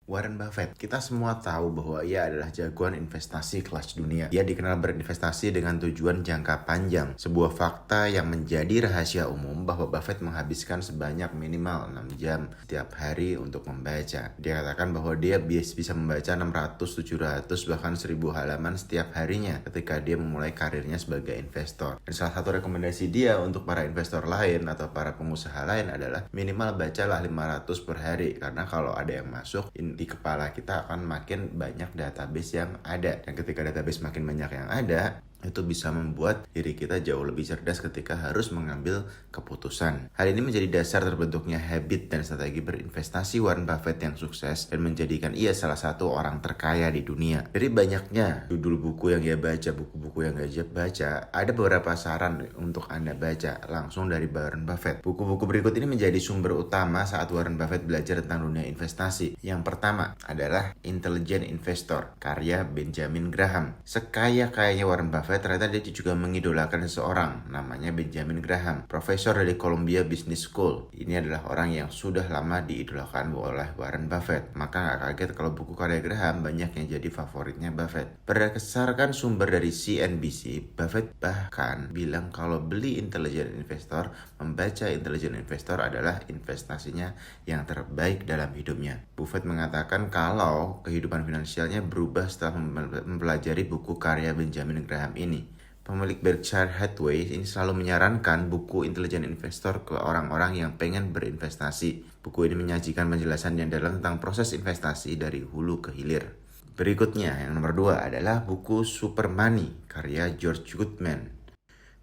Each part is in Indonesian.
Warren Buffett, kita semua tahu bahwa ia adalah jagoan investasi kelas dunia. Ia dikenal berinvestasi dengan tujuan jangka panjang. Sebuah fakta yang menjadi rahasia umum bahwa Buffett menghabiskan sebanyak minimal 6 jam setiap hari untuk membaca. Dia katakan bahwa dia bisa membaca 600, 700, bahkan 1000 halaman setiap harinya ketika dia memulai karirnya sebagai investor. Dan salah satu rekomendasi dia untuk para investor lain atau para pengusaha lain adalah minimal bacalah 500 per hari, karena kalau ada yang masuk di kepala kita akan makin banyak database yang ada, dan ketika database makin banyak yang ada, itu bisa membuat diri kita jauh lebih cerdas ketika harus mengambil keputusan. Hal ini menjadi dasar terbentuknya habit dan strategi berinvestasi Warren Buffett yang sukses dan menjadikan ia salah satu orang terkaya di dunia. Dari banyaknya judul buku yang ia baca, buku-buku yang ia baca, ada beberapa saran untuk Anda baca langsung dari Warren Buffett. Buku-buku berikut ini menjadi sumber utama saat Warren Buffett belajar tentang dunia investasi. Yang pertama adalah Intelligent Investor, karya Benjamin Graham. Sekaya-kayanya Warren Buffett, ternyata dia juga mengidolakan seseorang namanya Benjamin Graham, profesor dari Columbia Business School. Ini adalah orang yang sudah lama diidolakan oleh Warren Buffett. Maka gak kaget kalau buku karya Graham banyak yang jadi favoritnya Buffett. Berdasarkan sumber dari CNBC, Buffett bahkan bilang kalau beli Intelligent Investor, membaca Intelligent Investor adalah investasinya yang terbaik dalam hidupnya. Buffett mengatakan kalau kehidupan finansialnya berubah setelah mempelajari buku karya Benjamin Graham ini. Pemilik Berkshire Hathaway ini selalu menyarankan buku Intelligent Investor ke orang-orang yang pengen berinvestasi. Buku ini menyajikan penjelasan yang dalam tentang proses investasi dari hulu ke hilir. Berikutnya, yang nomor 2 adalah buku Super Money, karya George Goodman.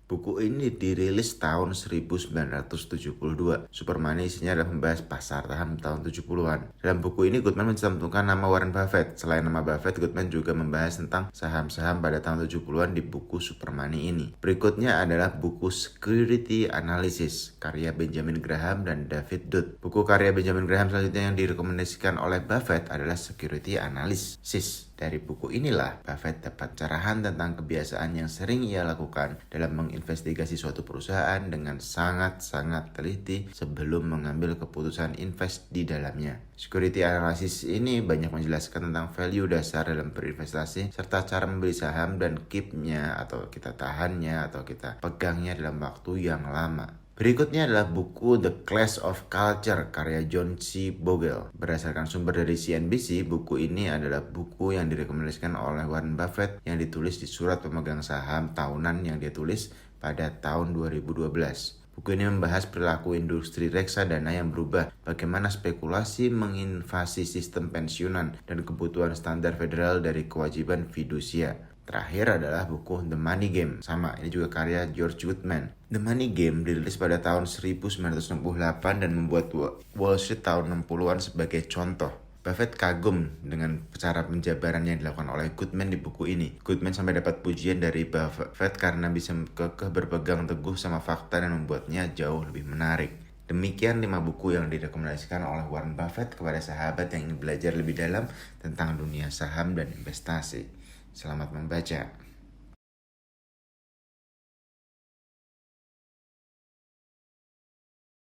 Buku ini dirilis tahun 1972. Super Money isinya adalah membahas pasar saham tahun 70-an. Dalam buku ini Goodman mencantumkan nama Warren Buffett. Selain nama Buffett, Goodman juga membahas tentang saham-saham pada tahun 70-an di buku Super Money ini. Berikutnya adalah buku Security Analysis, karya Benjamin Graham dan David Dutt. Buku karya Benjamin Graham selanjutnya yang direkomendasikan oleh Buffett adalah Security Analysis. Dari buku inilah Buffett dapat cerahan tentang kebiasaan yang sering ia lakukan dalam menginvestigasi suatu perusahaan dengan sangat-sangat teliti sebelum mengambil keputusan invest di dalamnya. Security Analysis ini banyak menjelaskan tentang value dasar dalam berinvestasi serta cara membeli saham dan keep-nya atau kita tahannya atau kita pegangnya dalam waktu yang lama. Berikutnya adalah buku The Clash of Culture, karya John C. Bogle. Berdasarkan sumber dari CNBC, buku ini adalah buku yang direkomendasikan oleh Warren Buffett yang ditulis di surat pemegang saham tahunan yang dia tulis pada tahun 2012. Buku ini membahas perilaku industri reksadana yang berubah, bagaimana spekulasi menginvasi sistem pensiunan, dan kebutuhan standar federal dari kewajiban fidusia. Terakhir adalah buku The Money Game. Sama, ini juga karya George Goodman. The Money Game dirilis pada tahun 1968 dan membuat Wall Street tahun 60-an sebagai contoh. Buffett kagum dengan cara penjabaran yang dilakukan oleh Goodman di buku ini. Goodman sampai dapat pujian dari Buffett karena bisa kekeh berpegang teguh sama fakta dan membuatnya jauh lebih menarik. Demikian 5 buku yang direkomendasikan oleh Warren Buffett kepada sahabat yang ingin belajar lebih dalam tentang dunia saham dan investasi. Selamat membaca.